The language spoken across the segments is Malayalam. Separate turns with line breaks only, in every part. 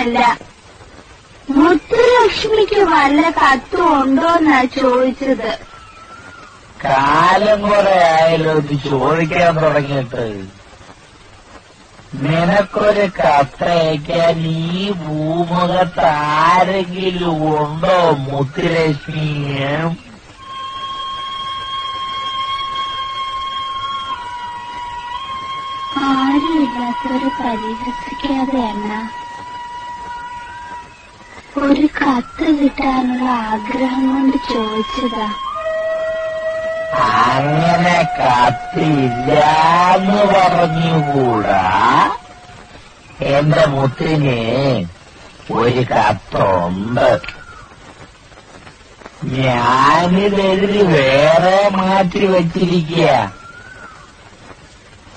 അല്ല, മുത്തുലക്ഷ്മിക്ക് വല്ല കത്തും ഉണ്ടോന്നാ ചോദിച്ചത്.
കാലം കുറെ ആയാലോ ഇത് ചോദിക്കാൻ തുടങ്ങിയിട്ട്. നിനക്കൊരു കത്തയക്കാൻ ഈ ഭൂമുഖത്ത് ആരെങ്കിലും ഉണ്ടോ മുത്തുലക്ഷ്മി?
ആരുമില്ലാത്തവരെ പരിഹസിക്കാതെ അണ്ണ. ഒരു കത്ത് കിട്ടാനുള്ള ആഗ്രഹം കൊണ്ട് ചോദിച്ചതാ.
അങ്ങനെ കത്തില്ലാന്ന് പറഞ്ഞുകൂടാ. എന്റെ മുത്തിന് ഒരു കത്തുണ്ട്. ഞാനിതെഴുതി വേറെ മാറ്റി വച്ചിരിക്കുക.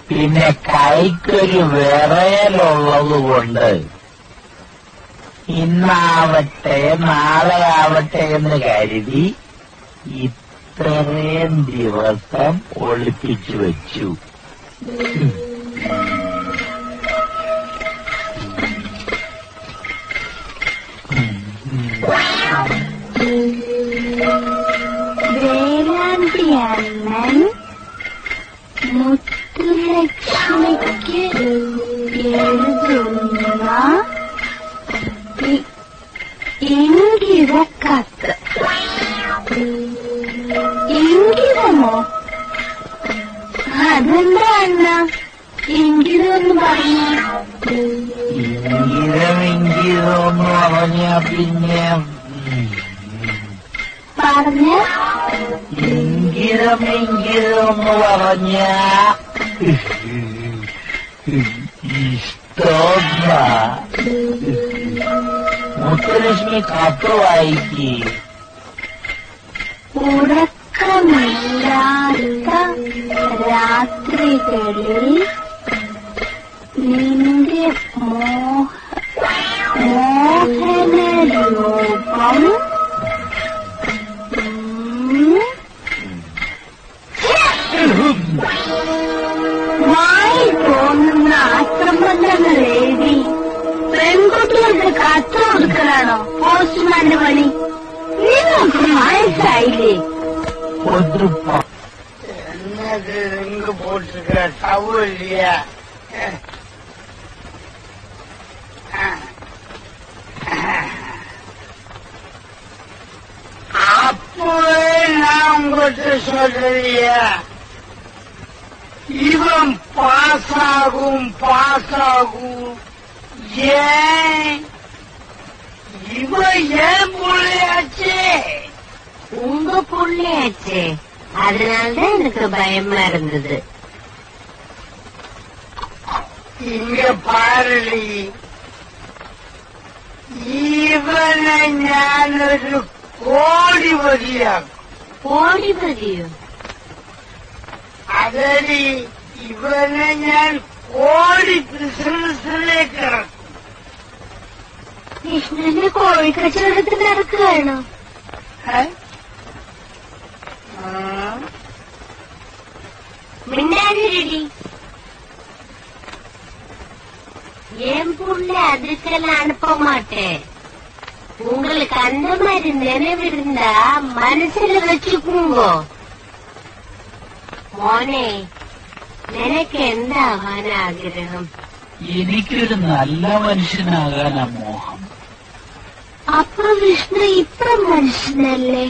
പിന്നെ കൈക്കൊരു വിറയലുള്ളത് കൊണ്ട് ഇന്നാവട്ടെ നാളെ ആവട്ടെ എന്ന് കരുതി ഇത്രയും ദിവസം ഒളിപ്പിച്ചു വെച്ചു.
വേലാന്തി അണ്ണൻ മുത്തുലക്ഷ്മിക്ക് എഴുതുന്ന ഇംഗിത കത്ത്. ഇംഗിതമോ? അതെന്താ അണ്ണ ഇംഗിതമെന്ന് പറഞ്ഞു?
ഇംഗിതമെന്ന് പറഞ്ഞ പിന്നെ
പറഞ്ഞ
ഇംഗിതമെന്ന് പറഞ്ഞ ഇഷ്ടമ. മുത്തുലക്ഷ്മി കത്ത് വായിക്ക്.
ഉറക്കമില്ലാത്ത രാത്രികളിൽ നിന്റെ മോഹനരൂപം വായി തോന്നുന്ന ആക്രമണങ്ങൾ എഴുതി പെൺകുട്ടികൾക്ക് കത്ത് കൊടുക്കലാണോ പോസ്റ്റ്മാന്റെ പണി? നിങ്ങൾക്ക് മനസ്സായില്ലേ?
എന്നത് നിങ്ങൾക്ക് പോട്ടിരിக்கிற ടവലിயா? அப்பவே நான் உங்கள்கிட்ட சொல்றியா, இவன் பாஸ் ஆகும். ஏன் இவன் ஏன் புள்ளையாச்சு?
உங்க புள்ளையாச்சே, அதனால்தான் எனக்கு பயமா இருந்தது.
இங்க பாருடி, இவனை ഞാനൊരു കോടിപതിയാക്കും.
കോടിപതിയോ?
അതടി, ഇവനെ ഞാൻ കോടി ബിസിനസ്സിലേക്ക് ഇറക്കും.
കൃഷ്ണന്റെ കോഴി കച്ചവടത്തിൽ നടക്കുകയാണോ? മിണ്ടാതിരടി. என் புள்ள அதுக்கெல்லாம் அனுப்ப மாட்டேன். உங்களுக்கு அந்த மாதிரி நினைவிருந்தா മനസ്സിൽ വെച്ചുക്കുമ്പോ. മോനെ, നിനക്ക് എന്താവാൻ ആഗ്രഹം?
എനിക്കൊരു നല്ല മനുഷ്യനാകാനാ മോഹം.
അപ്പൊ വിഷ്ണു ഇപ്പം മനുഷ്യനല്ലേ?